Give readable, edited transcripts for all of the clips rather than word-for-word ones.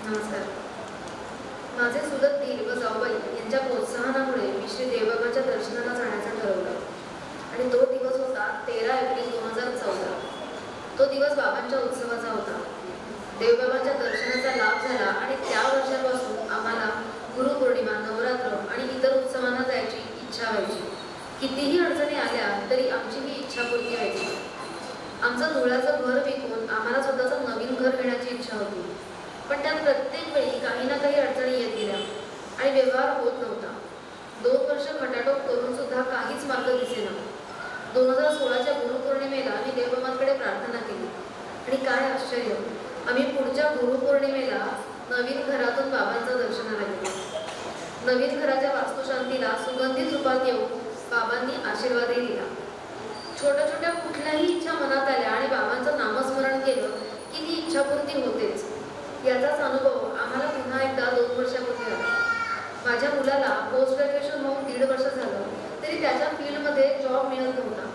नमस्कार. माझे चुलत दीर व जाऊबाई यांच्या प्रोत्साहनामुळे मी श्री देवबाबाच्या दर्शनाला जाण्याचं ठरवलं आणि तो दिवस होता 13 एप्रिल 2014. तो दिवस बाबांच्या उत्सवाचा होता. देवबाबांच्या दर्शनाचा लाभ झाला आणि त्या वर्षापासून आम्हाला गुरुपौर्णिमा, नवरात्र आणि इतर उत्सवांना जायची इच्छा व्हायची. कितीही अडचणी आल्या तरी आमची ही इच्छा पूर्ती व्हायची. आमचं धुळ्याचं घर विकून आम्हाला स्वतःचं नवीन घर घेण्याची इच्छा होती, पण त्यात प्रत्येक वेळी काही ना काही अडचणी येत गेल्या आणि व्यवहार होत नव्हता. 2 वर्ष खटाटोप करून सुद्धा काहीच मार्ग दिसेना. 2016च्या गुरुपौर्णिमेला मी देवबाबांकडे प्रार्थना केली आणि काय आश्चर्य, आम्ही पुढच्या गुरुपौर्णिमेला नवीन घरातून बाबांचं दर्शनाला गेलो. नवीन घराच्या वास्तुशांतीला सुगंधित रूपात येऊन बाबांनी आशीर्वादही दिला. छोट्या छोट्या कुठल्याही इच्छा मनात आल्या आणि बाबांचं नामस्मरण केलं की ती इच्छापूर्ती होतेच. याचाच अनुभव आम्हाला पुन्हा एकदा 2 वर्षापूर्वी आला. माझ्या मुलाला पोस्ट ग्रॅज्युएशन होऊन 1.5 वर्ष झालं तरी त्याच्या फील्डमध्ये जॉब मिळत नव्हता.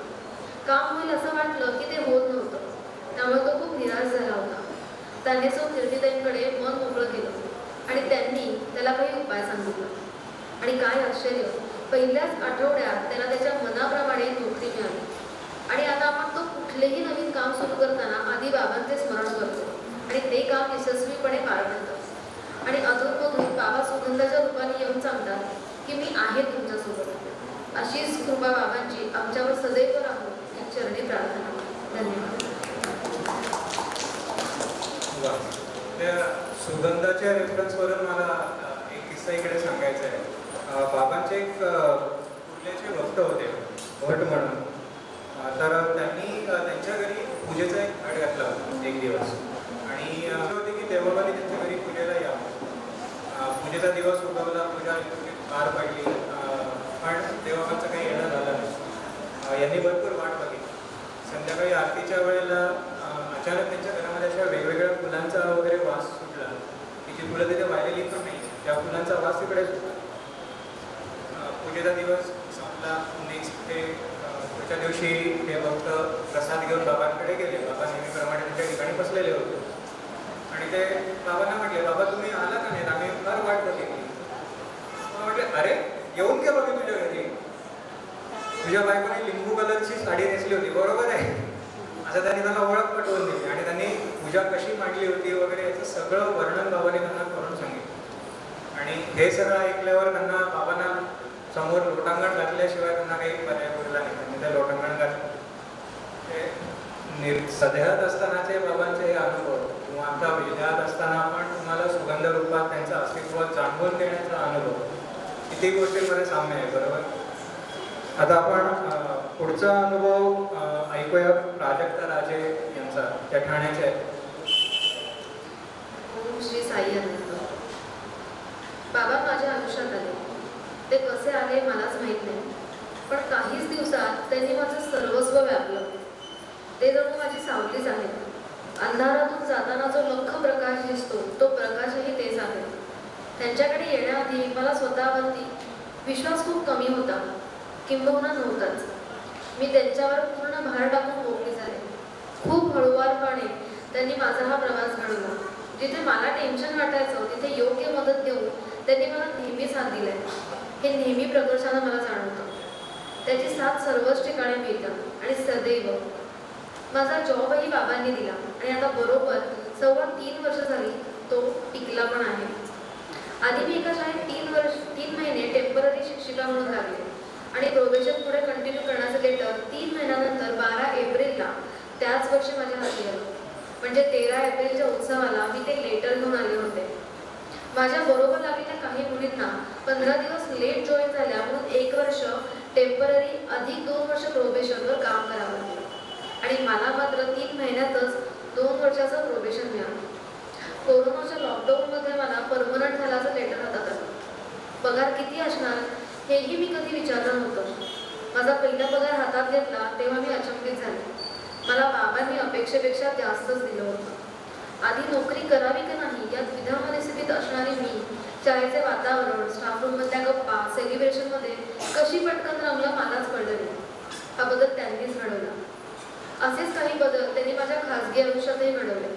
काम होईल असं वाटलं की ते होत नव्हतं. त्यामुळे तो खूप निराश झाला होता. त्याने कीर्तीताईंकडे मन मोकळं केलं आणि त्यांनी त्याला काही उपाय सांगितला. आणि काय आश्चर्य, पहिल्याच आठवड्यात त्याला त्याच्या मनाप्रमाणे नोकरी मिळाली. आणि आता आपण तो कुठलेही नवीन काम सुरू करताना आधी बाबांचे स्मरण करतो आणि ते काम यशस्वीपणे पार पडतं. आणि अधूनमधून बाबा सुगंधाच्या रूपाने येऊन सांगतात की मी आहे तुमच्यासोबत. अशीच कृपा बाबांची आमच्यावर सदैव राहू ही चरणी प्रार्थना. धन्यवाद. त्या सुगंधाच्या रेफरन्सवरून मला एक किस्सा इकडे सांगायचा आहे. बाबांचे एक कुर्ल्याचे भक्त होते, भट म्हणून. तर त्यांनी त्यांच्या घरी पूजेचा एक घाट घातला एक दिवस आणि असं होते की देवबाबांनी त्यांच्या घरी पूजेला यावं. पूजेचा दिवस उगवला, पूजा पार पडली, पण देवबाबांचं काही येणं झालं नाही. यांनी भरपूर वाट बघितली. संध्याकाळी आरतीच्या वेळेला अचानक त्यांच्या घरामध्ये अशा वेगवेगळ्या फुलांचा वगैरे वास सुटला की जी फुलं तिथे वाहिलेली पण नाही, त्या फुलांचा वास तिकडे सुटला. पूजेचा दिवस संपला. नेक्स्ट ते पुढच्या दिवशी ते भक्त प्रसाद घेऊन बाबांकडे गेले. बाबा नेहमीप्रमाणे त्यांच्या ठिकाणी बसलेले होते आणि ते बाबांना म्हटले, बाबा तुम्ही आला का नाही, आम्ही फार वाट बघितली. म्हटले, अरे येऊन केलं मी तुझ्या घरी, तुझ्या बायकोने लिंबू कलरची साडी नेसली होती, बरोबर आहे. असं त्यांनी त्यांना ओळख पटवून दिली आणि त्यांनी पूजा कशी मांडली होती वगैरे याचं सगळं वर्णन बाबांनी त्यांना करून सांगितलं. आणि हे सगळं ऐकल्यावर त्यांना बाबांना समोर लोटांगण घातल्याशिवाय त्यांना काही पर्याय उरला नाही. त्यांनी ते लोटांगण घातलं. ते सदेहात असतानाचे बाबांचे हे अनुभव किंवा आता विजयात असताना आपण तुम्हाला सुगंध रूपात त्यांचं अस्तित्व जाणवून देण्याचा अनुभव, किती गोष्टींमध्ये साम्य आहे, बरोबर. आता आपण पुढचा अनुभव ऐकूया प्राजक्ता राजे यांचा, त्या ठाण्याचे आहेत. ओम श्री साई अनंत. बाबा माझ्या आयुष्यात आले. ते कसे आले मलाच माहीत नाही, पण काहीच दिवसात त्यांनी माझं सर्वस्व व्यापलं. ते जणू माझी सावलीच आहे. अंधारातून जाताना जो लख प्रकाश दिसतो तो प्रकाशही तेच आहे. त्यांच्याकडे येण्याआधी मला स्वतःवरती विश्वास खूप कमी होता, किंबहुना नव्हताच. मी त्यांच्यावर पूर्ण भार टाकून मोकळी झाले. खूप हळूवारपणे त्यांनी माझा हा प्रवास घडवला. जिथे मला टेन्शन वाटायचं तिथे योग्य मदत देऊन त्यांनी मला नेहमी साथ दिलाय. हे नेहमी प्रकर्षानं मला जाणवतं. त्याची साथ सर्वच ठिकाणी मिळतं आणि सदैव. माझा जॉबही बाबांनी दिला आणि आता बरोबर 3.25 वर्ष झाली तो टिकला पण आहे. आधी मी एका शाळेत 3 महिने टेम्पररी शिक्षिका म्हणून लागले आणि प्रोबेशन पुढे कंटिन्यू करण्याचं लेटर 3 महिन्यानंतर 12 एप्रिलला त्याच वर्षी माझ्या हाती आलं. म्हणजे 13 एप्रिलच्या उत्सवाला मी ते लेटर घेऊन आले होते. माझ्या बरोबर लागलेल्या काही मुलींना 15 दिवस लेट जॉईन झाल्या म्हणून 1 वर्ष टेम्पररी अधिक 2 वर्ष प्रोबेशनवर काम करावं लागलं आणि मला मात्र 3 महिन्यातच 2 वर्षाचं प्रोबेशन मिळालं. कोरोनाच्या लॉकडाऊनमध्ये मला परमनंट झाल्याचं लेटर हातात आलं. पगार किती असणार हेही मी कधी विचारलं नव्हतं. माझा पहिला पगार हातात घेतला तेव्हा मी अचंबित झाले. मला बाबांनी अपेक्षेपेक्षा जास्तच दिलं होतं. आधी नोकरी करावी की नाही या द्विधा परिस्थितीत असणारी मी शाळेचे वातावरण, स्टाफ रूममधल्या गप्पा, सेलिब्रेशनमध्ये कशी पटकन रमलं मलाच कळलं नाही. हा बदल त्यांनीच घडवला. असेच काही बदल त्यांनी माझ्या खाजगी आयुष्यातही घडवले.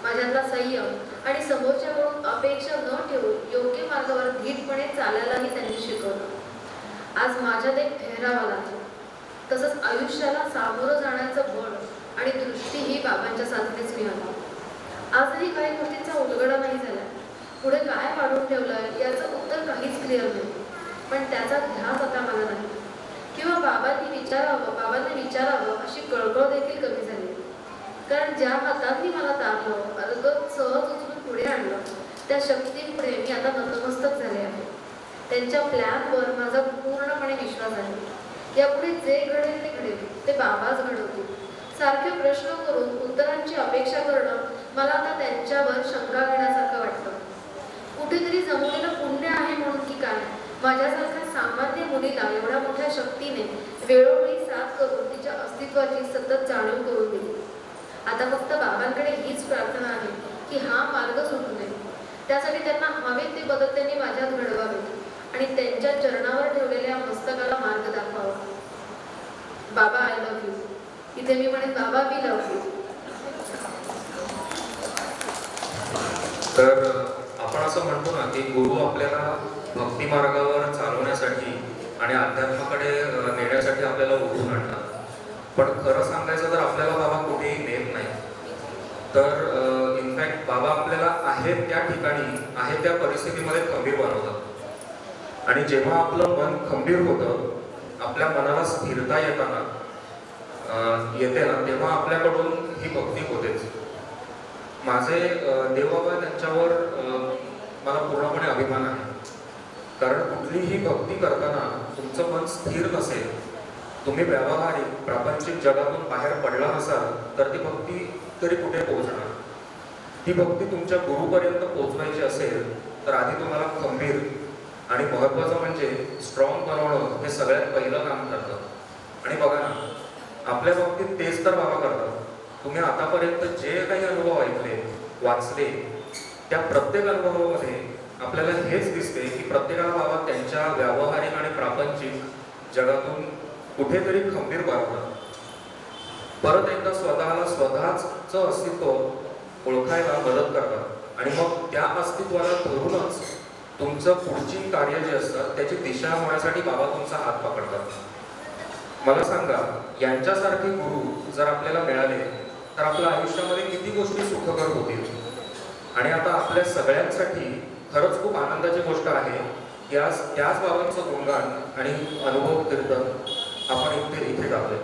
माझ्यातला संयम आणि समोरच्याकडून अपेक्षा न ठेवून योग्य मार्गावर धीटपणे चालायलाही त्यांनी शिकवलं. आज माझ्यात एक ठहराव आला. तसंच आयुष्याला सामोरं जाण्याचं बळ आणि दृष्टी ही बाबांच्या साथीनेच मिळाली. आजही काही गोष्टींचा उलगडा नाही झाला. पुढे काय वाढून ठेवलंय याचं उत्तर काहीच क्लिअर नाही, पण त्याचा ध्यास आता मला नाही. किंवा बाबांनी विचारावं अशी कळकळ देखील कमी झाली. कारण ज्या हातांनी मला तारलं, अर्गत सहज उचलून पुढे आणलं, त्या शक्तीपुढे मी आता नतमस्तक झाले आहे. त्यांच्या प्लॅनवर माझा पूर्णपणे विश्वास आहे. यापुढे जे घडेल ते घडेल, ते बाबाच घडवतील. सारखे प्रश्न करून उत्तरांची अपेक्षा करणं मला आता त्यांच्यावर शंका घेण्यासारखं वाटतं. कुठेतरी जमवलेलं पुण्य आहे म्हणून की काय, माझ्यासारख्या सामान्य मुलीला एवढ्या मोठ्या शक्तीने वेळोवेळी साथ करून तिच्या अस्तित्वाची सतत जाणीव करून दिली. आता फक्त बाबांकडे हीच प्रार्थना आहे की हा मार्ग सुटू नये. त्यासाठी त्यांना हवे ते बदल त्यांनी माझ्यात घडवावे आणि त्यांच्या चरणावर ठेवलेल्या मस्तकाला मार्ग दाखवावा. बाबा आय लव्ह यू. इथे मी म्हणेन बाबा वी लव्ह यू. तर आपण असं म्हणतो ना की गुरु आपल्याला भक्ती मार्गावर चालवण्यासाठी आणि अध्यात्माकडे नेण्यासाठी आपल्याला ओढून आणतात. पण खरं सांगायचं तर आपल्याला बाबा कुठेही नेत नाही. तर इनफॅक्ट बाबा आपल्याला आहे त्या ठिकाणी, आहे त्या परिस्थितीमध्ये खंबीर बनवतात. आणि जेव्हा आपलं मन खंबीर होतं, आपल्या मनाला स्थिरता येते ना, तेव्हा आपल्याकडून ही भक्ती होतेच. माझे देवबाबा त्यांच्यावर मला पूर्णपणे अभिमान आहे. कारण कुठलीही भक्ती करताना तुमचं मन स्थिर नसेल, तुम्ही व्यावहारिक प्रापंचिक जगातून बाहेर पडला नसाल, तर ती भक्ती तरी कुठे पोहोचणार. ती भक्ती तुमच्या गुरुपर्यंत पोहोचवायची असेल तर आधी तुम्हाला खंबीर आणि महत्त्वाचं म्हणजे स्ट्रॉंग बनवणं हे सगळ्यात पहिलं काम ठरतं. आणि बघा ना, आपल्या बाबतीत तेच तर बाबा करतात. तुम्ही आतापर्यंत जे काही अनुभव ऐकले, वाचले, त्या प्रत्येक अनुभवामध्ये आपल्याला हेच दिसते की प्रत्येकाला बाबा त्यांच्या व्यावहारिक आणि प्रापंचिक जगातून कुठेतरी खंबीर बनवतात. परत एकदा स्वतःच अस्तित्व ओळखायला मदत करतात आणि मग त्या अस्तित्वाला धरूनच तुमचं पुढची कार्य जे असतात त्याची दिशा होण्यासाठी बाबा तुमचा हात पकडतात. मला सांगा, यांच्यासारखे गुरु जर आपल्याला मिळाले तर आपल्या आयुष्यामध्ये किती गोष्टी सुखकर होतील. आणि आता आपल्या सगळ्यांसाठी खरंच खूप आनंदाची गोष्ट आहे की आज त्याच बाबांचं गुणगान आणि अनुभव कीर्तन आपण इथे गावले.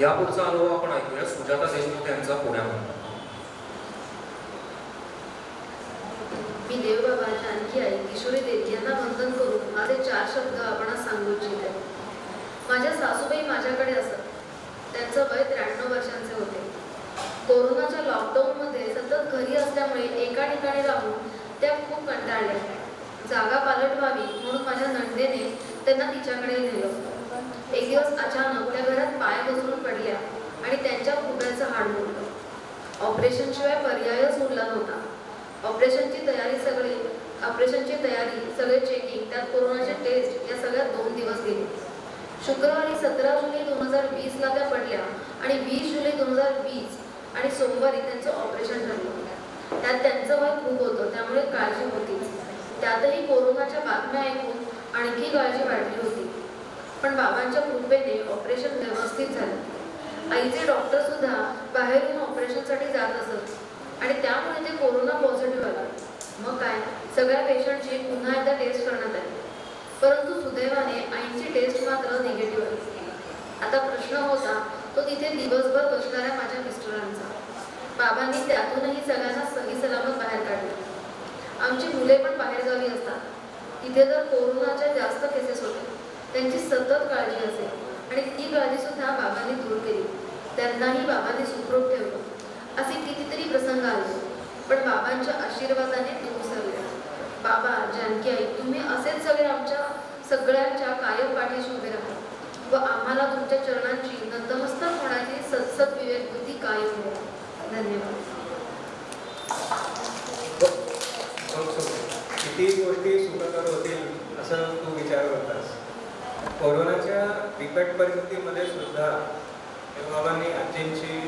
यापुढचा अनुभव आपण ऐकूया सुजाता देशमुख यांचा पुण्याहून. मी देवबाबा, जानकी आई, किशोरी देवी यांना वंदन करून माझे 4 शब्द आपणास सांगू इच्छित आहे. माझ्या सासूबाई माझ्याकडे असत. त्यांचं वय 93 वर्षांचे होते. कोरोनाच्या लॉकडाऊनमध्ये सतत घरी असल्यामुळे एका ठिकाणी राहून त्या खूप कंटाळल्या. जागा पालट व्हावी म्हणून माझ्या नंदेने त्यांना तिच्याकडे नेलं. एक दिवस अचानक त्या घरात पाय घसरून पडल्या आणि त्यांच्या खुब्याचं हाड मोडलं. ऑपरेशनशिवाय पर्यायच उरला नव्हता. ऑपरेशनची तयारी, सगळे चेकिंग, त्यात कोरोनाचे टेस्ट, या सगळ्यात 2 दिवस गेले. शुक्रवारी 17 जुलै 2020ला त्या पडल्या आणि 20 जुलै 2020 आणि सोमवारी त्यांचं ऑपरेशन ठरलं. त्यात त्यांचं वय खूप होतं, त्यामुळे काळजी होतीच. त्यातही कोरोनाच्या बातम्या ऐकून आणखी काळजी वाढली होती. पण बाबांच्या कृपेने ऑपरेशन व्यवस्थित झालं. आईचे डॉक्टर सुद्धा बाहेरून ऑपरेशनसाठी जात असत आणि त्यामुळे ते कोरोना पॉझिटिव्ह आला. मग काय, सगळ्या पेशंटची पुन्हा एकदा टेस्ट करण्यात आली. परंतु सुदैवाने आईची टेस्ट मात्र निगेटिव्ह आली. आता प्रश्न होता तो तिथे दिवसभर बसणाऱ्या माझ्या मिस्टरांचा. बाबांनी त्यातूनही सगळ्यांना सही सलामत बाहेर काढले. आमची मुले पण बाहेरगावी असतात. तिथे जर कोरोनाच्या जास्त केसेस होते, त्यांची सतत काळजी असेल आणि ती काळजी सुद्धा बाबांनी दूर केली. त्यांनाही बाबांनी सुखरूप ठेवलं. असे कितीतरी प्रसंग आले, पण बाबांच्या आशीर्वादाने ते विसरले. बाबा, जानकी आई, तुम्ही असेच सगळे आमच्या सगळ्यांच्या कायम पाठीशी उभे राहा व आम्हाला तुमच्या चरणांची नतमस्तक होण्याची सतसत विवेक बुद्धी कायम द्या. धन्यवाद. किती गोष्टी सुखकर होतील असं तू विचार करतास. कोरोनाच्या बिकट परिस्थितीमध्ये सुद्धा बाबांनी आजींची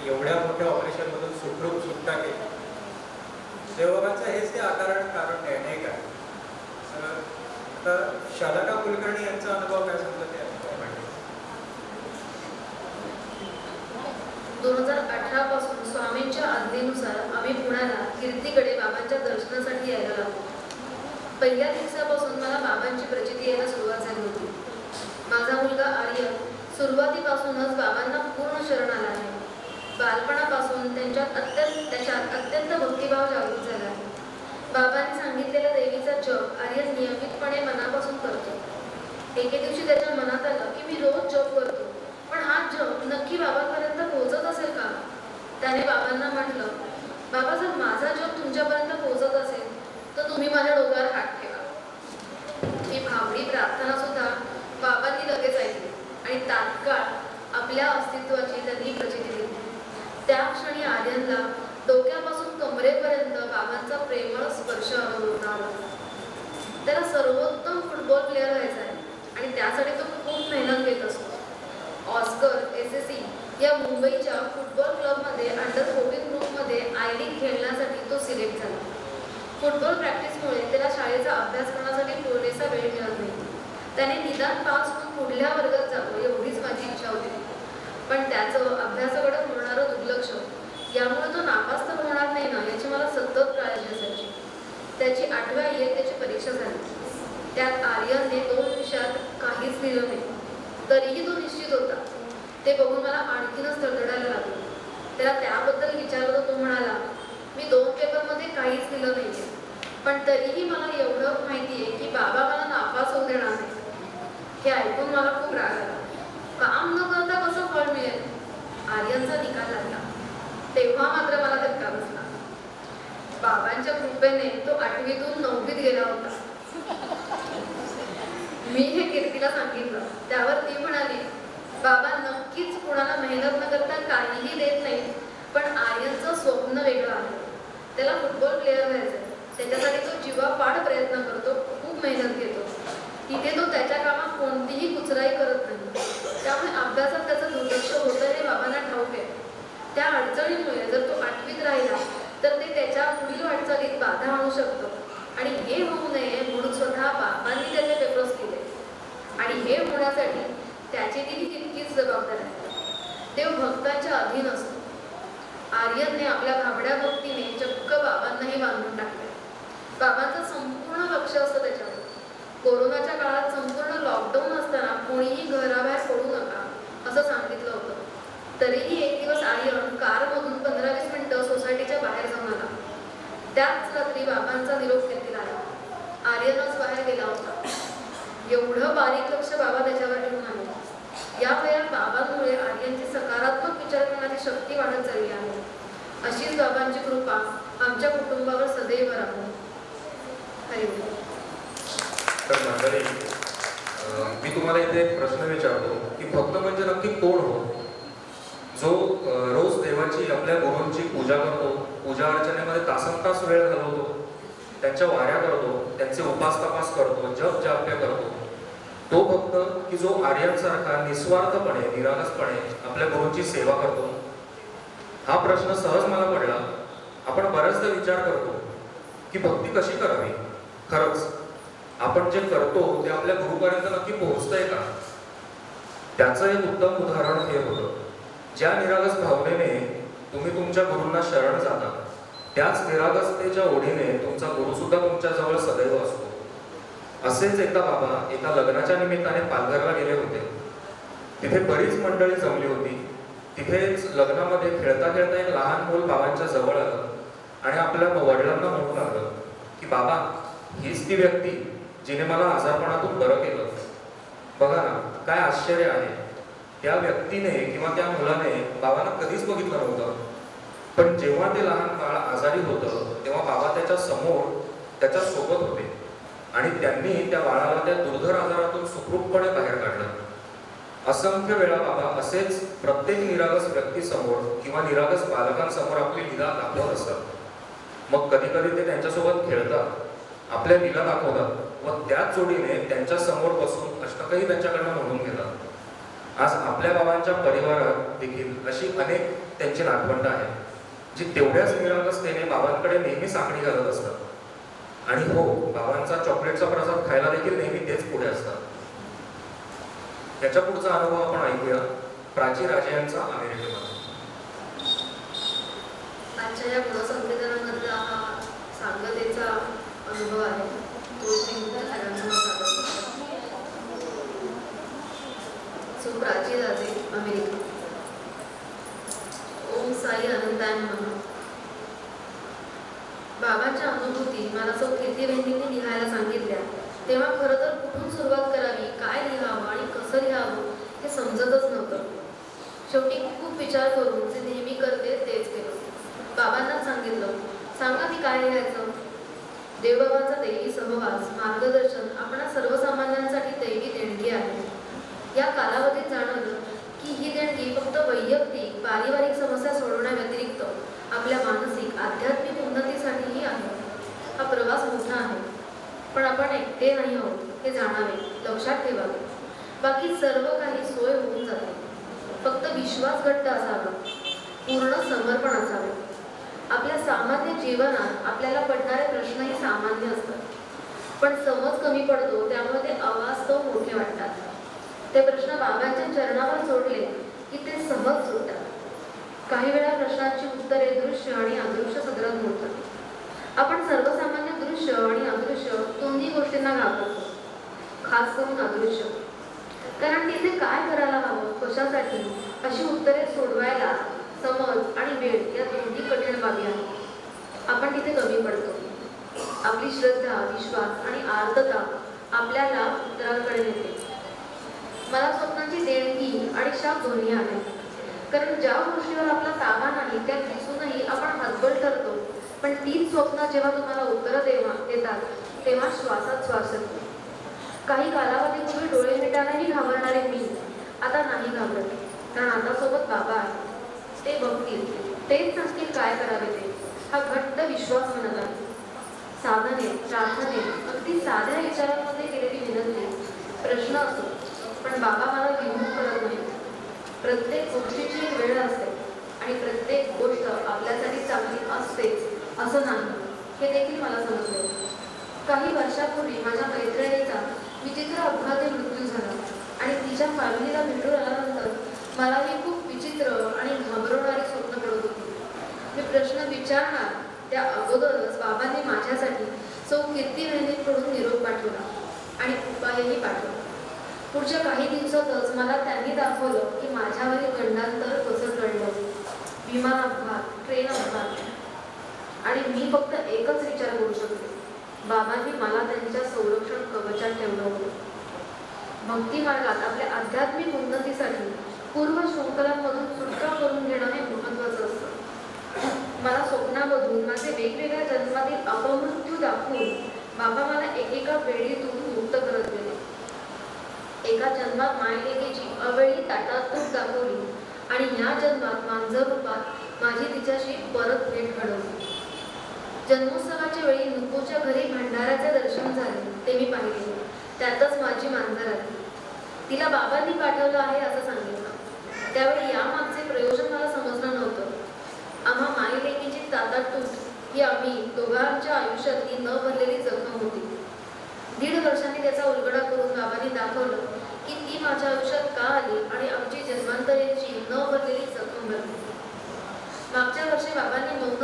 एवढ्या मोठ्या ऑपरेशनमधून सुखरूप सुटका केली. देवबाबांचं हेच ते कारण आहे नाही का? तर शालका कुलकर्णी यांचा अनुभव काय सांगतो ते अनुभव मांडा. 2018 पासून स्वामींच्या आज्ञेनुसार आम्ही पुण्याला कीर्तीकडे बाबांच्या दर्शनासाठी यायला लागलो. पहिल्या दिवसापासून मला बाबांची प्रचिती यायला सुरुवात झाली होती. माझा मुलगा आर्य सुरुवातीपासूनच बाबांना पूर्ण शरण आला आहे. बालपणापासून त्याच्यात अत्यंत भक्तिभाव जागृत झाला आहे. बाबांनी सांगितलेल्या देवीचा जप आर्य नियमितपणे मनापासून करतो. एके दिवशी त्याच्या मनात आलं की मी रोज जप करतो, पण हा जप नक्की बाबांपर्यंत पोहोचत असेल का? त्याने बाबांना म्हटलं, बाबा जर माझा जप तुमच्यापर्यंत पोहोचत असेल तर तुम्ही माझ्या डोक्यावर हात ठेवा. ही भावडी प्रार्थना सुद्धा बाबांनी लगेच ऐकली आणि तात्काळ आपल्या अस्तित्वाची त्यांनी प्रचिती दिली. त्या क्षणी आर्यनला डोक्यापासून कमरेपर्यंत बाबांचा प्रेमळ स्पर्श अनुभवता आला. त्याला सर्वोत्तम फुटबॉल प्लेअर व्हायचा आहे आणि त्यासाठी तो खूप मेहनत घेत असतो. ऑस्कर SSC या मुंबईच्या फुटबॉल क्लबमध्ये अंडर 14 ग्रुपमध्ये आय लीग खेळण्यासाठी तो सिलेक्ट झाला. फुटबॉल प्रॅक्टिसमुळे त्याला शाळेचा अभ्यास करण्यासाठी पुरेसा वेळ मिळत नाही. त्याने निदान पास होऊन पुढल्या वर्गात जावं एवढीच माझी इच्छा होती. पण त्याचं अभ्यासाकडे होणारं दुर्लक्ष यामुळे तो नापास तर होणार नाही ना याची मला सतत काळजी असायची. त्याची 8व्या इयत्तेची परीक्षा झाली. त्यात आर्यनने 2 विषयात काहीच लिहिलं नाही. तरीही तो निश्चित होता. ते बघून मला आणखीनच धडधडायला लागलं. त्याला त्याबद्दल विचारलं तर तो म्हणाला, मी 2 पेपरमध्ये काहीच लिहिलं नाहीये, पण तरीही मला एवढं माहिती आहे की बाबा मला नापास होऊ देणार नाही. हे ऐकून मला खूप राग आला. काम न करता कसं फळ मिळेल? आर्यनचा निकाल लागला. तेव्हा मात्र मला धक्का बसला. बाबांच्या कृपेने तो 8वीतून 9वीत गेला होता. मी हे कीर्तीला सांगितलं. त्यावर ती म्हणाली, बाबा नक्कीच कोणाला मेहनत न करता काहीही देत नाही, पण आर्यनचं स्वप्न वेगळं आहे. त्याला फुटबॉल प्लेअर व्हायचं आहे. त्याच्यासाठी तो जीवापाड प्रयत्न करतो, खूप मेहनत घेतो. तिथे तो त्याच्या कामात कोणतीही कुचराई करत नाही. त्यामुळे अभ्यासात त्याचं दुर्लक्ष होतं हे बाबांना ठाऊक आहे. त्या अडचणीमुळे जर तो 8वीत राहिला तर ते त्याच्या पुढील वाटचालीत बाधा आणू शकतं. आणि हे होऊ नये म्हणून स्वतः बाबांनी त्याचे पेपर्स केले. आणि हे होण्यासाठी त्याची दिली तितकीच जबाबदार आहे. देव भक्तांच्या अधीन असतो. आर्यनने आपल्या भाबड्या भक्तीने चक्क बाबांनाही बांधून टाकले. बाबांचं संपूर्ण लक्ष असतं त्याच्यावर. कोरोनाच्या काळात संपूर्ण लॉकडाऊन असताना कोणीही घराबाहेर पडू नका असं सांगितलं होतं. तरीही एक दिवस आर्यन कारमधून 15-20 मिनिटं सोसायटीच्या बाहेर जाऊन आला. त्याच रात्री बाबांचा निरोप कीर्तीला आला. आर्यनच बाहेर गेला होता. एवढं बारीक लक्ष बाबा त्याच्यावर ठेवून आले. या वयात बाबांमुळे आर्यनची सकारात्मक विचार करण्याची शक्ती वाढत चालली आहे. अशीच बाबांची कृपा आमच्या कुटुंबावर सदैव राहू. हरी बोल. तर मंडळी, मी तुम्हाला इथे एक प्रश्न विचारतो की भक्त म्हणजे नक्की कोण हो? जो रोज देवाची आपल्या गुरूंची पूजा करतो, पूजा अर्चनेमध्ये तासनतास वेळ घालवतो, त्यांच्या वाऱ्या करतो, त्यांचे उपास तपास करतो, जप जाप्य करतो, तो भक्त की जो आर्यांसारखा निस्वार्थपणे निरागसपणे आपल्या गुरूंची सेवा करतो? हा प्रश्न सहज मला पडला. आपण बऱ्याचदा विचार करतो की भक्ती कशी करावी. खरंच आपण जे करतो ते आपल्या गुरुपर्यंत नक्की पोहोचतंय का? त्याचं एक उत्तम उदाहरण हे होतं. ज्या निरागस भावनेने तुम्ही तुमच्या गुरूंना शरण जाता, त्याच निरागसतेच्या ओढीने तुमचा गुरु सुद्धा तुमच्या जवळ सदैव असतो. असेच एकदा बाबा एका लग्नाच्या निमित्ताने पालघरला गेले होते. तिथे बरीच मंडळी जमली होती. तिथेच लग्नामध्ये खेळता खेळता एक लहान मूल बाबांच्या जवळ आलं आणि आपल्या वडिलांना म्हणू लागलं की बाबा, हीच ती व्यक्ती जिने मला आजारपणातून बरं केलं. बघा ना, काय आश्चर्य आहे. त्या व्यक्तीने किंवा त्या मुलाने बाबांना कधीच बघितलं नव्हतं, पण जेव्हा ते लहान बाळ आजारी होतं तेव्हा बाबा त्याच्या समोर त्याच्या सोबत होते आणि त्यांनी त्या बाळाला त्या दुर्धर आजारातून सुखरूपपणे बाहेर काढलं. असंख्य वेळा बाबा असेच प्रत्येक निरागस व्यक्तीसमोर किंवा निरागस बालकांसमोर आपली लीला दाखवत असतात. मग कधी कधी ते त्यांच्यासोबत खेळतात, आपल्या लीला दाखवतात व त्याच जोडीने त्यांच्या समोर बसून अष्टकही त्यांच्याकडनं म्हणून घेतात. आज आपल्या बाबांच्या परिवारात देखील अशी अनेक त्यांची नातवंड आहेत जी तेवढ्याच निरागसतेने बाबांकडे नेहमी साखळी घालत असतात. आणि हो, बाबांचा चॉकलेटचा प्रसाद खायला देखील नेहमी तेच पुढे असतात. याच्या पुढचा अनुभव आपण ऐकूया प्राची राजे यांचा अमेरिकेमध्ये. आजच्या या गुणसंकेतनामधला हा सांगतेचा अनुभव आहे, तो मी तुमच्या सगळ्यांसमोर सादर करते. सो प्राची राजे, अमेरिका. ओम साई अनंताय नमः. बाबांच्या अनुभूती मला सौ कीर्तीबहिणींनी लिहायला सांगितल्या तेव्हा खरं तर कुठून सुरुवात करावी, काय लिहावं आणि कसं लिहावं हे समजतच नव्हतं. शेवटी खूप विचार करून जे नेहमी करते तेच केलं. बाबांनाच सांगितलं, सांगा मी काय लिहायचं. देवबाबांचा दैवी सहवास, मार्गदर्शन आपणा सर्वसामान्यांसाठी दैवी देणगी आहे. या कालावधीत जाणवलं की ही देणगी फक्त वैयक्तिक पारिवारिक समस्या सोडवण्याव्यतिरिक्त आपल्या मानसिक आध्यात्मिक उन्नतीसाठीही आहे. हा प्रवास मोठा आहे, पण आपण एकटे नाही आहोत हे जाणावे, लक्षात ठेवावे. बाकी सर्व काही सोय होऊन जाते. फक्त विश्वास घट्ट असावा, पूर्ण समर्पण असावे. आपल्या सामान्य जीवनात आपल्याला पडणारे प्रश्नही सामान्य असतात, पण समज कमी पडतो त्यामुळे ते अवास्तव मोठे वाटतात. ते प्रश्न बाबांच्या चरणावर सोडले की ते सहज सुटतात. काही वेळा प्रश्नांची उत्तरे दृश्य आणि अदृश्य सदरात मोडतात. आपण सर्वसामान्य दृश्य आणि अदृश्य दोन्ही गोष्टींना घाबरतो, खास करून अदृश्य. कारण तिथे काय करायला हवं, कशासाठी अशी उत्तरे सोडवायला समज आणि वेळ या दोन्ही कठीण बाबी आहेत. आपण तिथे कमी पडतो. आपली श्रद्धा, विश्वास आणि आर्तता आपल्याला उत्तरांकडे नेते. मला स्वप्नांची देणगी आणि शाप दोन्ही आहे. कारण ज्या गोष्टीवर आपला ताबा नाही त्या दिसूनही आपण हतबल ठरतो, पण तीच स्वप्न जेव्हा तुम्हाला उत्तरं देतात तेव्हा श्वासात श्वास येतो. काही कालावधीपूर्वी डोळे मिटायलाही घाबरणारे मी आता नाही घाबरत, कारण आता सोबत बाबा आहे. ते बघतील, तेच सांगतील काय करावे ते. हा घट्ट विश्वास म्हणत आहे. साधने, प्रार्थने, अगदी साध्या विचारांमध्ये केलेली विनंती, प्रश्न असो, पण बाबा मला विमुख करत नाही. प्रत्येक गोष्टीची वेळ असते आणि प्रत्येक गोष्ट आपल्यासाठी चांगली असतेच असं नाही, हे देखील मला समजलं. काही वर्षापूर्वी माझ्या मैत्रिणीचा विचित्र अपघाती मृत्यू झाला आणि तिच्या फॅमिलीला भेटून आल्यानंतर मलाही खूप विचित्र आणि घाबरवणारी स्वप्न पडत होती. मी प्रश्न विचारणार त्या अगोदरच बाबांनी माझ्यासाठी सौ कीर्तीबहिणींकडून निरोप पाठवला आणि उपायही पाठवला. पुढच्या काही दिवसातच मला त्यांनी दाखवलं की माझ्यावरील गंडांतर कसं टळलं. विमान अपघात, ट्रेन अपघात, आणि मी फक्त एकच विचार करू शकते, बाबांनी मला त्यांच्या संरक्षण कवचात ठेवलं होतं. भक्ती मार्गात आपल्या आध्यात्मिक उन्नतीसाठी पूर्व शृंखलांमधून सुटका करून घेणं हे महत्त्वाचं असतं. मला स्वप्नामधून माझे वेगवेगळ्या जन्मातील अपमृत्यू दाखवून बाबा मला एकेका वेळीतून मुक्त करत गेले. एका जन्मात मायलेकीची अवेळी ताटात तूट दाखवली आणि ह्या जन्मात मांजर रूपात माझी तिच्याशी परत भेट घडवली. जन्मोत्सवाच्या वेळी नुपूच्या घरी भंडाऱ्याचे दर्शन झाले ते मी पाहिले. त्यातच माझी मांजर आली. तिला बाबांनी पाठवलं आहे असं सांगितलं. त्यावेळी यामागचे प्रयोजन मला समजलं नव्हतं. आम्हा मायलेकीची ताटातूट ही आम्ही दोघांच्या आयुष्यातली न भरलेली जखम होती. 1.5 वर्षांनी त्याचा उलगडा करून बाबांनी दाखवलं की ती माझ्या आयुष्यात का आली आणि आमची जन्मांतरेची न भरलेली जखम भरली. मागच्या वर्षी बाबांनी मौन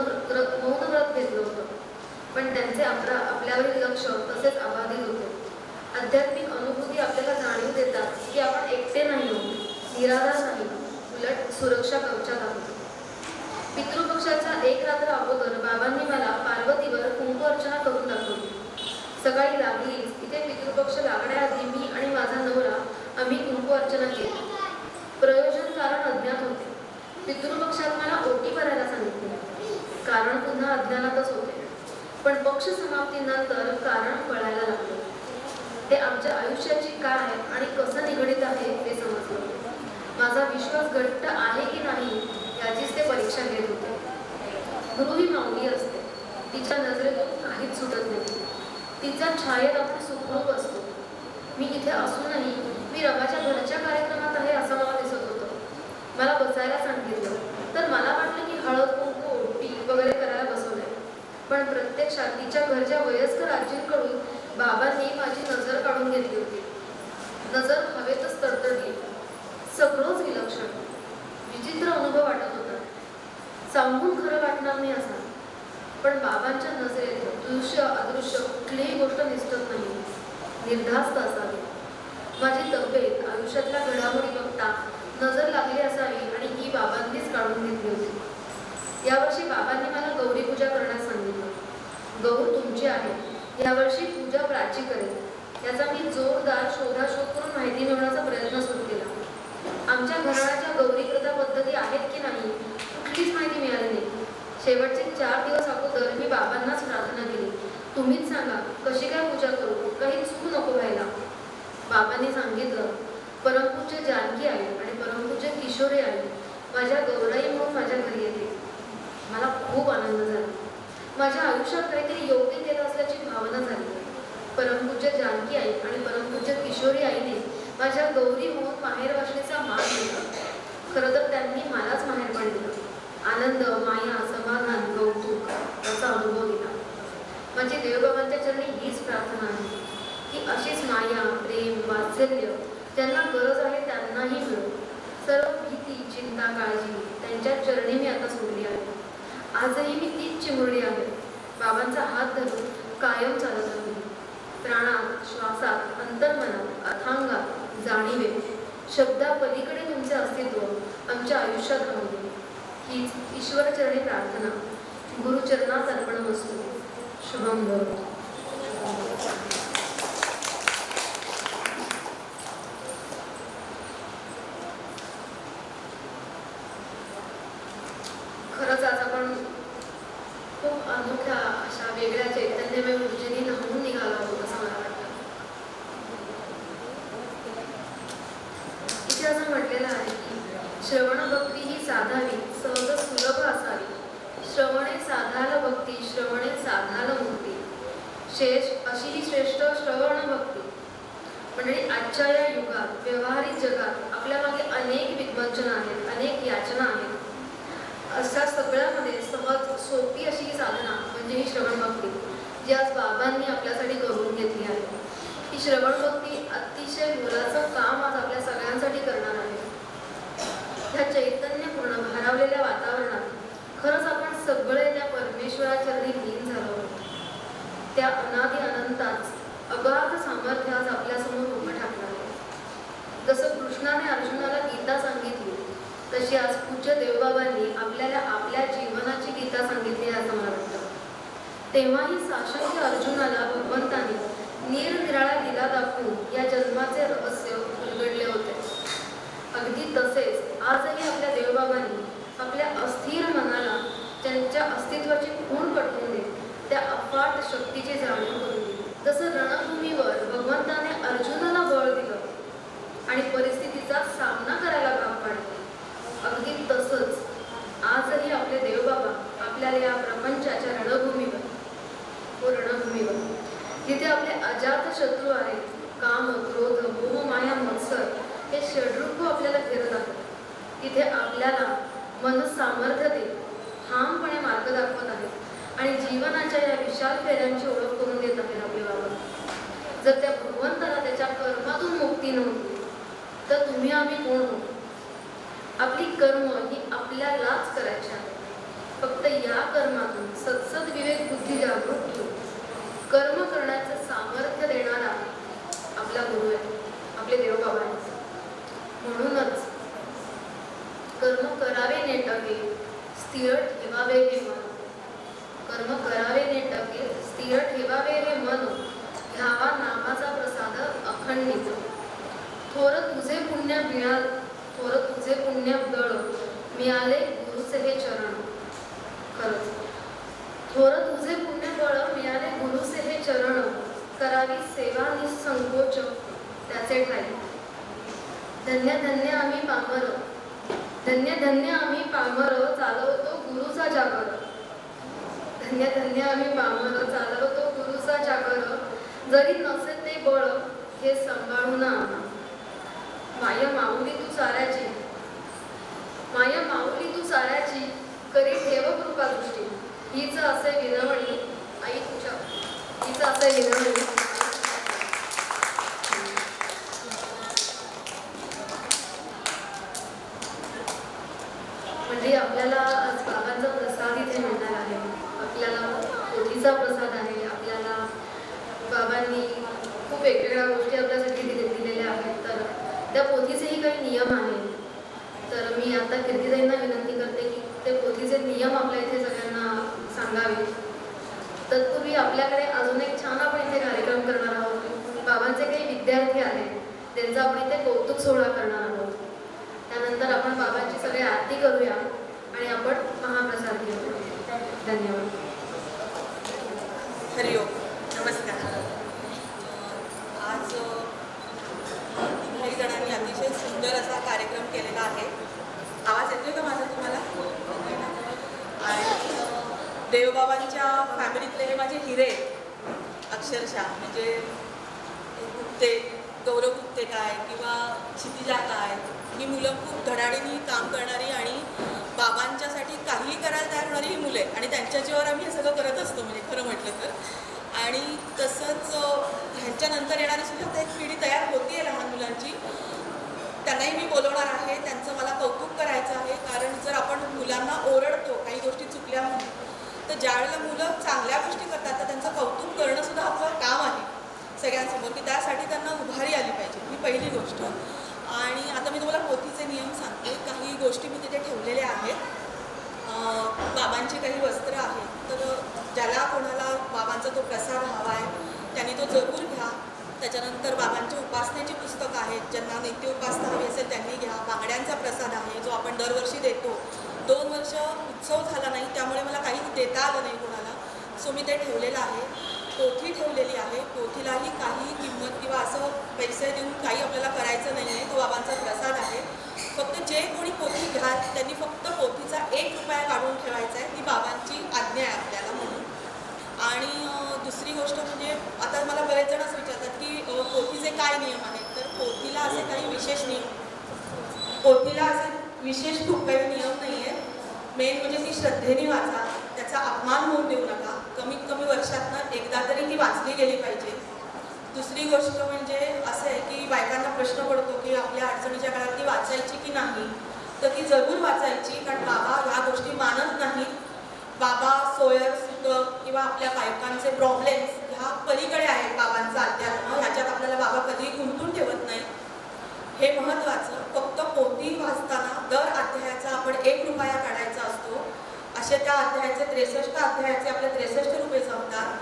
व्रत घेतलं होतं, पण त्यांचे आपल्यावरील लक्ष तसेच अबाधित होते. आध्यात्मिक अनुभूती आपल्याला जाणीव देतात की आपण एकटे नाही आहोत, निराधार नाही, उलट सुरक्षा कवचात आहोत. पितृपक्षाच्या 1 रात्र अगोदर बाबांनी मला पार्वतीवर कुंकू अर्चना करून दाखवली. सकाळी लागलीच इथे पितृपक्ष लागण्याआधी मी आणि माझा नवरा आम्ही कुंकू अर्चना केली. प्रयोजन कारण अज्ञात होते. पितृपक्षात मला ओटी भरायला सांगितले, कारण पुन्हा अज्ञानातच होते. पण पक्ष समाप्तीनंतर कारण कळायला लागले. ते आमच्या आयुष्याची काय आणि कसं निगडीत आहे ते समजलं. माझा विश्वास घट्ट आहे की नाही याचीच ते परीक्षा घेत होते. गुरु ही माऊली असते, तिच्या नजरेतून काहीच सुटत नाही. तिचा छायेत आपले सुखरूप असतो. मी इथे असूनही मी रमाच्या घरच्या कार्यक्रमात आहे असं मला दिसत होतं. मला बसायला सांगितलं तर तर मला वाटलं की हळद कुंकू ओटी वगैरे करायला बसवलंय. पण प्रत्यक्षात तिच्या घरच्या वयस्कर आजींकडून बाबांनी माझी नजर काढून घेतली होती. नजर हवेतच तडतडली. सगळंच विलक्षण, विचित्र अनुभव वाटत होता. सांगून खरं वाटणार नाही असा. पण बाबांच्या नजरेत दृश्य अदृश्य कुठलीही गोष्ट निसटत नाही, निर्धास्त असावी. माझी तब्येत, आयुष्यातल्या घडामोडी बघता नजर लागली असावी आणि ही बाबांनीच काढून घेतली होती. यावर्षी बाबांनी मला गौरी पूजा करण्यास सांगितलं. गौर तुमची आहे, यावर्षी पूजा प्राची करेल. याचा मी जोरदार शोधाशोध करून माहिती मिळवण्याचा प्रयत्न सुरू केला. आमच्या घराण्याच्या गौरी प्रथा पद्धती आहेत की नाही कुठलीच माहिती मिळाली नाही. शेवटचे 4 दिवस अगोदर मी बाबांनाच प्रार्थना केली, तुम्हीच सांगा कशी काय पूजा करू, काही चूक नको व्हायला. बाबांनी सांगितलं, परमपूज्य जानकी आई आणि परमपूज्य किशोरी आई माझ्या गौराई म्हणून माझ्या घरी येते. मला खूप आनंद झाला. माझ्या आयुष्यात काहीतरी योग्य केलं असल्याची भावना झाली. परमपूज्य जानकी आई आणि परमपूज्य किशोरी आईने माझ्या गौरी होऊन माहेर वाचण्याचा मान दिला. खरं तर त्यांनी मलाच माहेरपण दिलं. आनंद, माया, समाधान, कौतुक याचा अनुभव दिला. माझी देवबाबांच्या चरणी हीच प्रार्थना आहे की अशीच माया, प्रेम, वात्सल्य ज्यांना गरज आहे त्यांनाही मिळो. सर्व भीती, चिंता, काळजी त्यांच्या चरणी मी आता सोडली आहे. आजही मी तीच चिमुरडी आहे. बाबांचा हात धरून कायम चालत राहिली. प्राणात, श्वासात, अंतर्मनात, अथांगात जाणीवे, शब्दापलीकडे तुमचे अस्तित्व आमच्या आयुष्यात राहू दे. हीच ईश्वरचरणी प्रार्थना गुरुचरणात अर्पणमस्तु. शुभम भवतु. खरंच आज आपण खूप अनोख्या अशा वेगळ्या चैतन्यमय ऊर्जेने न्हावून निघाला आहोत असं मला वाटतं. इथे असं म्हटलेलं आहे की श्रवण भक्ती ही साधावी, सहज सुलभ असावी. श्रवणे साधाल भक्ती, श्रवणे साधाल मुक्ती. अशी ही श्रेष्ठ श्रवण भक्ती. म्हणजे आजच्या या युगात, व्यवहारिक जगात आपल्या मागे अनेक विद्वंचना आहेत, अनेक याचना आहेत. अशा सगळ्यामध्ये सहज सोपी अशी ही साधना म्हणजे ही श्रवण भक्ती, जी आज बाबांनी आपल्यासाठी करून घेतली आहे. ही श्रवण भक्ती अतिशय मोलाचं काम आज आपल्या सगळ्यांसाठी करणार आहे. ह्या चैतन्यपूर्ण भारावलेल्या वातावरणात खरंच आपण सगळे त्या परमेश्वराचरणी लीन झालो आहोत. त्या अनादि अनंताच अगाध सामर्थ्य आज आपल्यासमोर उभं ठाकलं आहे. जसं कृष्णाने अर्जुनाला गीता सांगितली, तशी आज पूज्य देवबाबांनी आपल्याला आपल्या जीवनाची गीता सांगितली आहे असं मला वाटतं. तेव्हाही साशंक्य अर्जुनाला भगवंताने निरनिराळा दिला दाखवून या जन्माचे रहस्य उलगडले होते. अगदी तसेच आजही आपल्या देवबाबांनी आपल्या अस्थिर मनाला त्यांच्या अस्तित्वाची खूण पटवून देत त्या अफाट शक्तीची जाणीव करून दिली. जसं रणभूमीवर भगवंताने अर्जुनाला बळ दिलं आणि परिस्थितीचा सामना करायला भाग पाडले, अगदी तसंच आजही आपले देवबाबा आपल्याला या प्रपंचाच्या रणभूमीवर जिथे आपले अजात शत्रू आहेत, काम, क्रोध, मोह, माया, मत्सर हे षड्रूप आपल्याला घेरत आहेत, तिथे आपल्याला मन सामर्थ्य देत ठामपणे मार्ग दाखवत आहेत आणि जीवनाच्या या विशाल फेऱ्यांची ओळख करून देत आहेत आपले बाबा. जर त्या भगवंताला त्याच्या कर्मातून मुक्ती नव्हती तर तुम्ही आम्ही कोण होतो? आपली कर्म ही आपल्यालाच करायची आहे. फक्त या कर्मातून सत्सद विवेक बुद्धी जागृत ठेवून कर्म करण्याचं सामर्थ्य देणारा आपला गुरु आहे, आपले देवबाबा आहेत. म्हणूनच कर्म करावे नेटके, स्थिर ठेवावे हे मन. कर्म करावे नेटके, स्थिर ठेवावे हे मन. घ्यावा नामाचा प्रसाद अखंडित. थोर तुझे पुण्य मिळाल, थोर तुझे पुण्य दळ मिळाले गुरुचे हे चरण. खरंच थोर तुझे पुण्य बळ मिळाले गुरुचे हे चरण. करावी सेवा निसंकोच त्याचे ठाई. धन्य धन्य आम्ही पामर, धन्य धन्य आम्ही पामर चालवतो गुरुचा जागर. धन्य धन्य आम्ही पामर चालवतो गुरुचा जागर. जरी नसे ते बळ हे सांभाळून आणा. माया माऊली तू साऱ्याची, माया माऊली तू साऱ्याची करी ठेव कृपा दृष्टी. हीच असे विनवणी आई तुझ्या, हीच असे विनवणी. म्हणजे आपल्याला आज बाबांचा प्रसाद इथे मिळणार आहे. आपल्याला पोथीचा प्रसाद आहे. आपल्याला बाबांनी खूप वेगवेगळ्या गोष्टी आपल्यासाठी दिलेल्या आहेत. तर त्या पोथीचेही काही नियम आहेत. तर मी आता कीर्तिताईंना विनंती करते की ते पोथीचे नियम आपल्या इथे सगळ्यांना सांगावे. तत्पूर्वी आपल्याकडे अजून एक छान आपण इथे कार्यक्रम करणार आहोत. बाबांचे काही विद्यार्थी आहेत, त्यांचा आपण इथे कौतुक सोहळा करणार आहोत. त्यानंतर आपण बाबांची सगळी आरती करूया आणि आपण महाप्रसाद घेऊया. धन्यवाद. हरिओम. नमस्कार. आज काही जणांनी अतिशय सुंदर असा कार्यक्रम केलेला आहे. आवाज येतोय का माझा तुम्हाला? आणि देवबाबांच्या फॅमिलीतले हे माझे हिरे अक्षरशः, म्हणजे गुप्ते, गौरव गुप्ते काय किंवा क्षितिजा काय, ही मुलं खूप धडाडीने काम करणारी आणि बाबांच्यासाठी काहीही करायला तयार होणारी ही मुले, आणि त्यांच्या जीवावर आम्ही हे सगळं करत असतो म्हणजे खरं म्हटलं तर. आणि तसंच ह्यांच्यानंतर येणारी सुद्धा आता एक पिढी तयार होती आहे लहान मुलांची. त्यांनाही मी बोलवणार आहे. त्यांचं मला कौतुक करायचं आहे. कारण जर आपण मुलांना ओरडतो काही गोष्टी चुकल्या म्हणून, तर ज्यावेळेला मुलं चांगल्या गोष्टी करतात तर त्यांचं कौतुक करणं सुद्धा आपलं काम आहे सगळ्यांसमोर, की त्यासाठी त्यांना उभारी आली पाहिजे. ही पहिली गोष्ट. आणि आता मी तुम्हाला पोथीचे नियम सांगते. काही गोष्टी मी तिथे ठेवलेल्या आहेत. बाबांची काही वस्त्र आहेत, तर ज्याला कोणाला बाबांचा तो प्रसाद हवा आहे त्यांनी तो जरूर घ्या. त्याच्यानंतर बाबांच्या उपासनेची पुस्तकं आहेत. ज्यांना नित्य उपासना हवी असेल त्यांनी घ्या. बांगड्यांचा प्रसाद आहे जो आपण दरवर्षी देतो. 2 वर्ष उत्सव झाला नाही त्यामुळे मला काही देता आलं नाही कोणाला, सो मी ते ठेवलेलं आहे. पोथी ठेवलेली आहे. पोथीलाही काही किंमत किंवा असं पैसे देऊन काही आपल्याला करायचं नाही आहे. तो बाबांचा प्रसाद आहे. फक्त जे कोणी पोथी घ्याल त्यांनी फक्त पोथीचा 1 रुपया काढून ठेवायचा आहे. ती बाबांची आज्ञा आहे आपल्याला म्हणून. आणि दुसरी गोष्ट म्हणजे आता मला बरेच जण असं विचारतात की पोथीचे काय नियम आहेत. तर पोथीला असे काही विशेष नियम, पोथीला असे विशेष खूप काही नियम नाही आहे. मेन म्हणजे ती श्रद्धेने वाचा. त्याचा अपमान होऊन देऊ नका. कमीत कमी वर्षातनं एकदा तरी ती वाचली गेली पाहिजे. दुसरी गोष्ट म्हणजे असं आहे की बायकांना प्रश्न पडतो की आपल्या अडचणीच्या काळात ती वाचायची की नाही, तर ती जरूर वाचायची. कारण बाबा ह्या गोष्टी मानत नाहीत. बाबा सोयर सुतक किंवा आपल्या बायकांचे प्रॉब्लेम्स ह्या पलीकडे आहेत. बाबांचा अध्यात्म ह्याच्यात आपल्याला बाबा कधीही गुंतून ठेवत नाही. हे महत्त्वाचं. फक्त पोथी वाचताना दर अध्यायाचा आपण 1 रुपया काढायचा असतो. असे त्या अध्यायाचे 63 अध्यायाचे आपले 63 रुपये जमतात.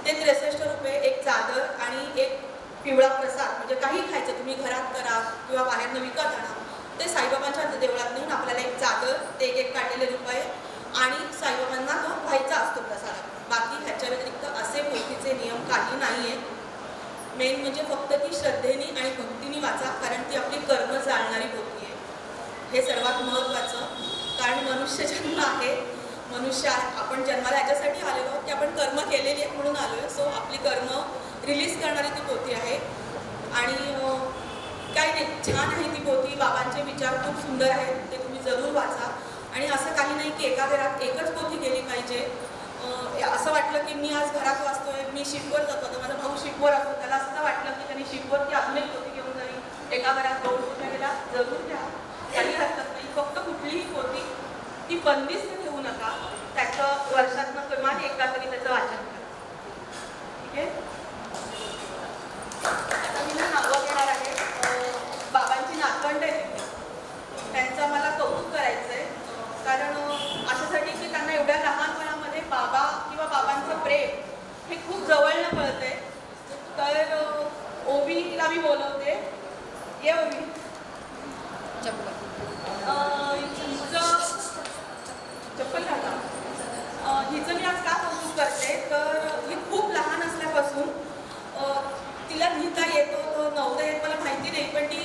ते 63 रुपये एक चादर आणि एक पिवळा प्रसाद, म्हणजे काही खायचं तुम्ही घरात करा किंवा बाहेरनं विकत आणा, ते साईबाबांच्या देवळात नेऊन आपल्याला एक चादर, ते एक काढलेले रुपये आणि साईबाबांना तो व्हायचा असतो प्रसाद. बाकी ह्याच्या व्यतिरिक्त असे पोथीचे नियम काही नाही आहेत. मेन म्हणजे फक्त ती श्रद्धेने आणि भक्तीने वाचा, कारण ती आपली कर्म जाणणारी पोथी आहे. हे सर्वात महत्त्वाचं. कारण मनुष्य जन्म आहे, मनुष्य आपण जन्माला याच्यासाठी आलेलो आहोत की आपण कर्म केलेली आहेत म्हणून आलो आहे. सो आपली कर्म रिलीज करणारी ती पोथी आहे. आणि काही नाही, छान आहे ती पोथी. बाबांचे विचार खूप सुंदर आहेत, ते तुम्ही जरूर वाचा. आणि असं काही नाही की एका घरात एकच पोथी गेली पाहिजे. असं वाटलं की मी आज घरात वाचतोय, मी शिपवर जातो, तर माझा भाऊ शिपवर असतो, त्याला असं वाटलं की त्यांनी शिपवर ती अजून एक पोथी घेऊन जाईल. एका घरात 2 पोथ्या गेल्या, जरूर घ्या, काही हरकत नाही. फक्त कुठलीही पोथी ती बंदिस्त ठेवू नका. त्याचं वर्षातनं किमान एकदा तरी त्याचं वाचन करा. ठीक आहे. आता मी नावं घेणार आहे. बाबांची नातवंड आहे, त्यांचं मला कौतुक करायचं आहे. कारण अशासाठी की त्यांना एवढ्या लहानपणामध्ये बाबा किंवा बाबांचं प्रेम हे खूप जवळनं कळतंय. तर ओवीला मी बोलवते. ये ओवी. चप्पल घाला. हिचं मी आज का कौतुक करते, तर ही खूप लहान असल्यापासून तिला लिहिता येतो, तो नव्हतं येत मला माहिती नाही, पण ती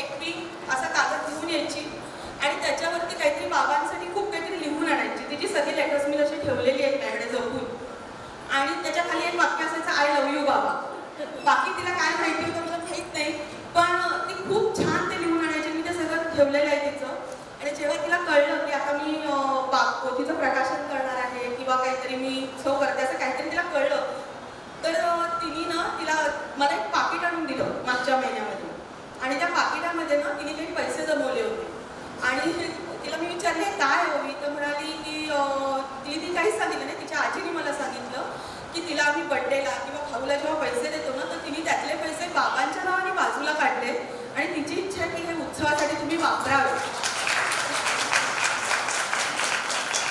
एक पीक असा कागद घेऊन यायची आणि त्याच्यावरती काहीतरी बाबांसाठी खूप काहीतरी लिहून आणायची. तिची सगळी लेटर्स मी तशी ठेवलेली आहेत माझ्याकडे जपून. आणि त्याच्या खाली एक वाक्य असायचं, आय लव्ह यू बाबा. बाकी तिला काय माहिती होतं मला माहीत नाही, पण ती खूप छान ते लिहून आणायची. मी ते सगळं ठेवलेलं आहे तिचं. आणि जेव्हा जेव्हा तिला कळलं की आता मी पोथीचं प्रकाशन करणार आहे किंवा काहीतरी मी उत्सव करते असं काहीतरी तिला कळलं, तर तिला मला एक पाकिट आणून दिलं मागच्या महिन्यामध्ये. आणि त्या पाकिटामध्ये ना तिने काही पैसे जमवले होते. आणि तिला मी विचारले काय हवी, तर म्हणाली की ती काहीच सांगितलं नाही. तिच्या आजीने मला सांगितलं की तिला आम्ही बड्डेला किंवा भाऊला जेव्हा पैसे देतो ना, तर तिने त्यातले पैसे बाबांच्या नावाने बाजूला काढले आणि तिची इच्छा आहे की हे उत्सवासाठी तुम्ही वापरावे.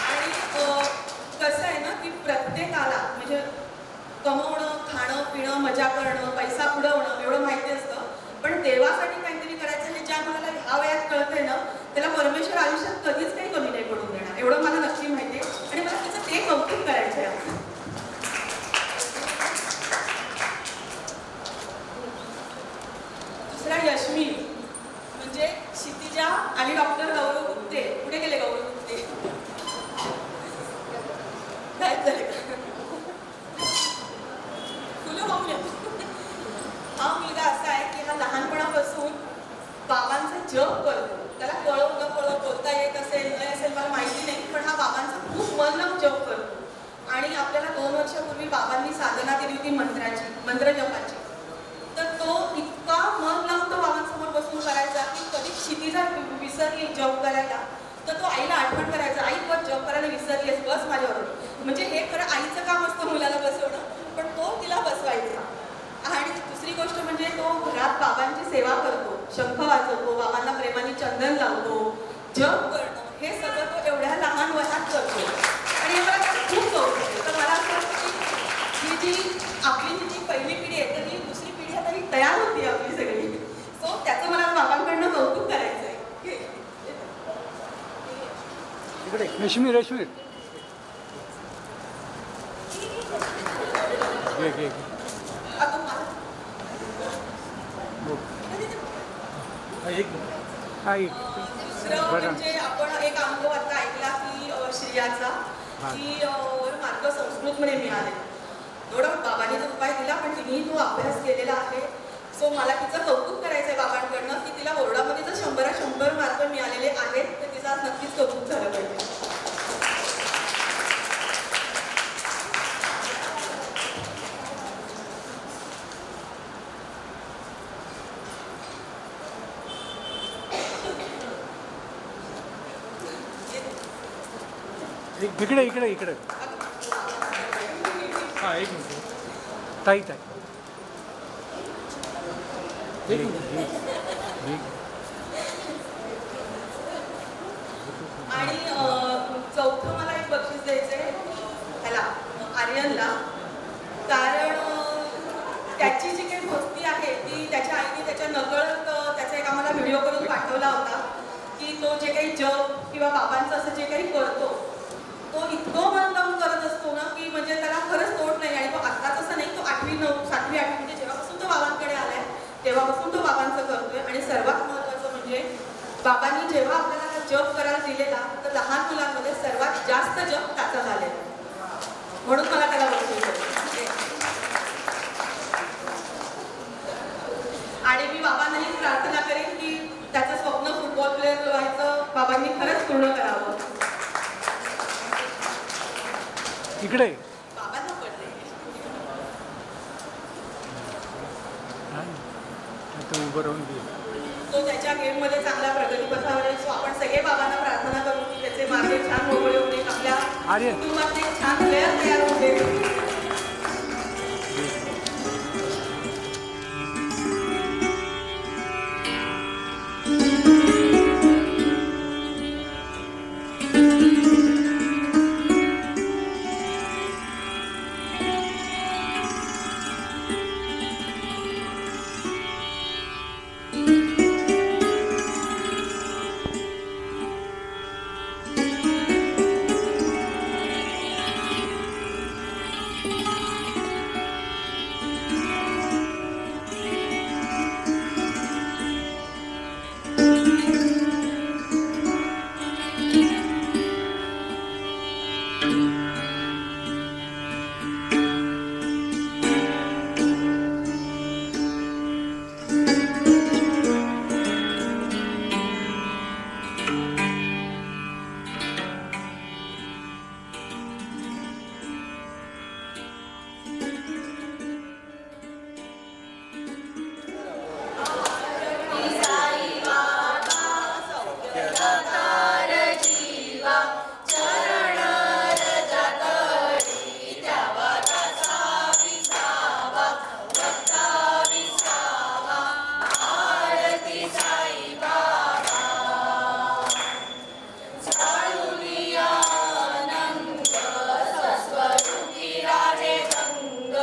आणि कसं आहे ना की प्रत्येकाला म्हणजे कमवणं, खाणं, पिणं, मजा करणं, पैसा उडवणं एवढं माहिती असतं, पण देवासाठी काहीतरी करायचं हे ज्या मुलाला ह्या वयात कळतंय ना, त्याला परमेश्वर आयुष्यात कधीच काही कमी नाही पडून देणार, एवढं मला नक्की माहिती आहे. आणि मला तिचं ते कौतुक करायचं आहे. दुसरा यशमी म्हणजे क्षितिजा आणि डॉक्टर गौरव गुप्ते. पुढे गेले गौरव गुप्ते, काय झाले फुलं वाहून येतो. हा मुलगा असा आहे की हा लहानपणापासून बाबांचं जप करतो. त्याला कळव न कळव बोलता येत असेल नाही असेल मला माहिती नाही, पण हा बाबांचा खूप मन लावून जप करतो. आणि आपल्याला 2 वर्षापूर्वी बाबांनी साधना दिली होती मंत्र जपाची. तर तो इतका मन लावून तो बाबांसमोर बसून करायचा की कधी क्षितिजा विसरली जप करायला तर तो आईला आठवण करायचा, आई बस जप करायला विसरलीस, बस माझ्याबरोबर. म्हणजे हे खरं आईचं काम असतं मुलाला बसवणं, पण तो तिला बसवायचा. आणि दुसरी गोष्ट म्हणजे तो घरात बाबांची सेवा करतो, शंख वाजवतो, बाबांना प्रेमाने चंदन लावतो, जप करणं हे सगळं तो एवढ्या लहान वयात करतो. आणि हे मला खूप कौतुक. तर मला असं वाटतं की आपली जी पहिली पिढी आहे तर ही दुसरी पिढी आता ही तयार होती आपली सगळी. सो त्याचं मला बाबांकडनं कौतुक करायचं आहे. इकडे रेशमी घे अगं मला दुसरं म्हणजे आपण एक अनुभव आता ऐकला की श्रियाचा की मार्ग संस्कृत मध्ये मिळाले. एवढं बाबांनी जो उपाय दिला पण तिनेही तो अभ्यास केलेला आहे. सो मला तिचं कौतुक करायचं आहे बाबांकडनं की तिला बोर्डामध्ये जर 100 मार्क मिळालेले आहेत तर तिचं आज नक्कीच कौतुक झालं पाहिजे. इकडे हां एक मिनिट ताई एक मिनिट. आणि चौथं मला एक बक्षीस द्यायचंय ह्याला आर्यनला, कारण त्याची जी काही भक्ती आहे ती त्याच्या आईने त्याच्या नकळत त्याचा एक आम्हाला व्हिडिओ करून पाठवला होता की तो जे काही जप किंवा बाबांचं असं जे काही करतो तो इतकं मन लावून करत असतो ना की म्हणजे त्याला खरंच तोड नाही. आणि तो आत्ता तसं नाही, तो 8वी 7वी 8वी म्हणजे जेव्हापासून तो बाबांकडे आलाय तेव्हापासून तो बाबांचं करतोय. आणि सर्वात महत्त्वाचं म्हणजे बाबांनी जेव्हा आपल्याला जप करायला दिलेला तर लहान मुलांमध्ये सर्वात जास्त जप त्याचा झालेला, म्हणून मला त्याला बघतो. आणि मी बाबांनाही प्रार्थना करेन की त्याचं स्वप्न फुटबॉल प्लेअर व्हायचं बाबांनी खरंच पूर्ण करावं. इकडे बाबांना पडले उभं राहून घे. तो त्याच्या गेममध्ये चांगल्या प्रगतीपथावर आहे. सो आपण सगळे बाबांना प्रार्थना करू की त्याचे मार्ग छान मोकळे होते, आपल्या कुटुंबातले छान प्लेअर तयार होते. स्वस्वरूपी राहे गंग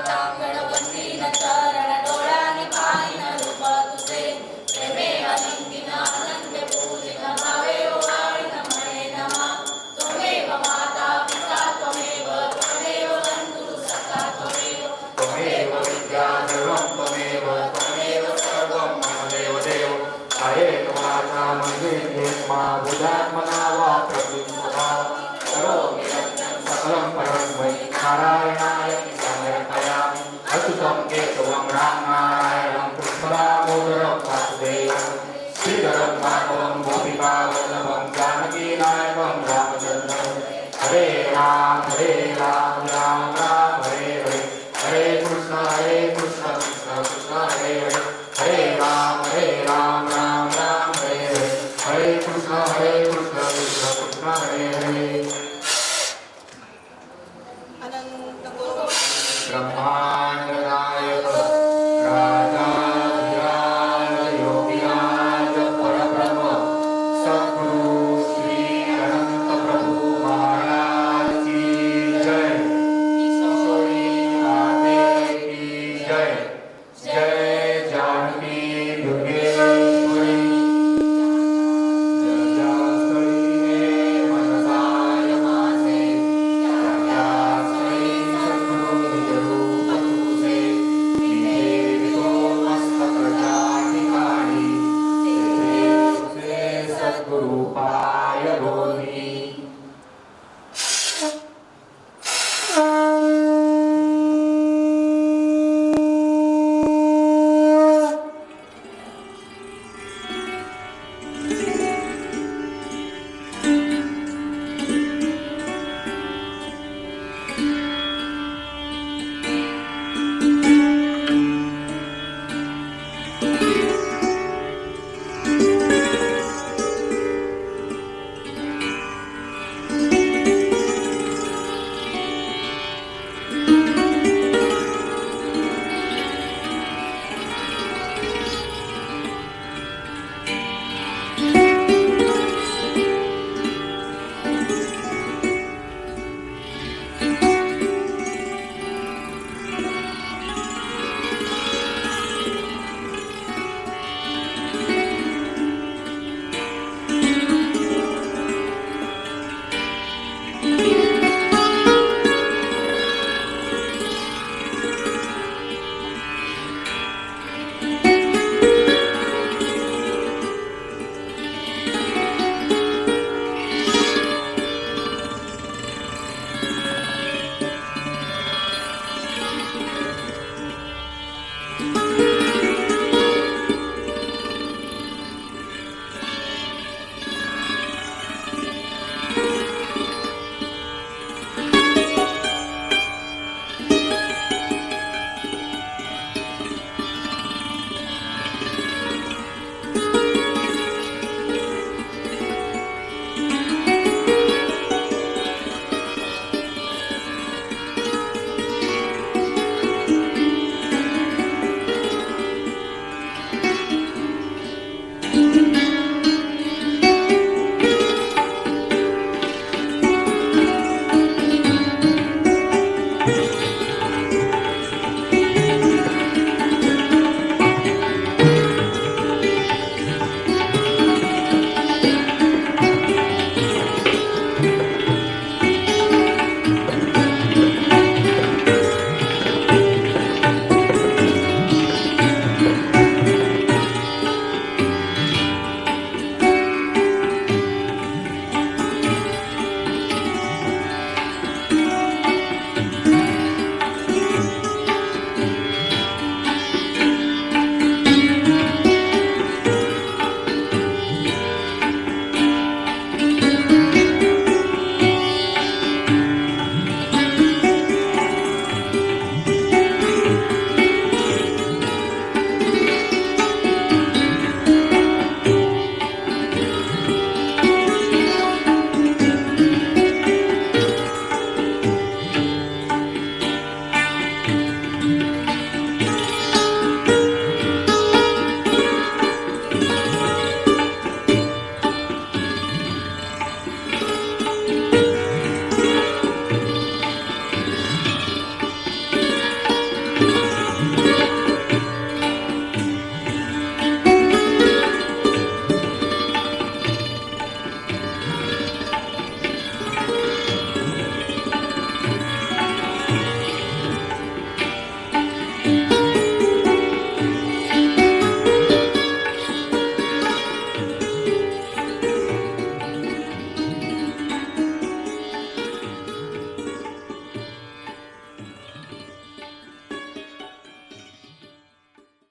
गणपती न चरण डोळ्याने पाहिन रूप तुझे प्रेमे अलिंगिन अनंत पूजिन भावे ओवाळीन म्हणे नमा त्वमेव माता पिता त्वमेव त्वमेव बंधु सखा त्वमेव विद्या सर्वं त्वमेव सर्वं मम देवदेव कायेन वाचा मनसेन्द्रियेर्मा बुद्ध्यात्मना वा प्रकृतिस्वभाव करोमि यज्ञं सकलं परस्मै नारायणाय समर्पयामि अच्युतं केशवं रामनारायणं कृष्णदामोदरं वासुदेवं श्रीधरं माधवं गोपिकावल्लभं जानकीनायकं राम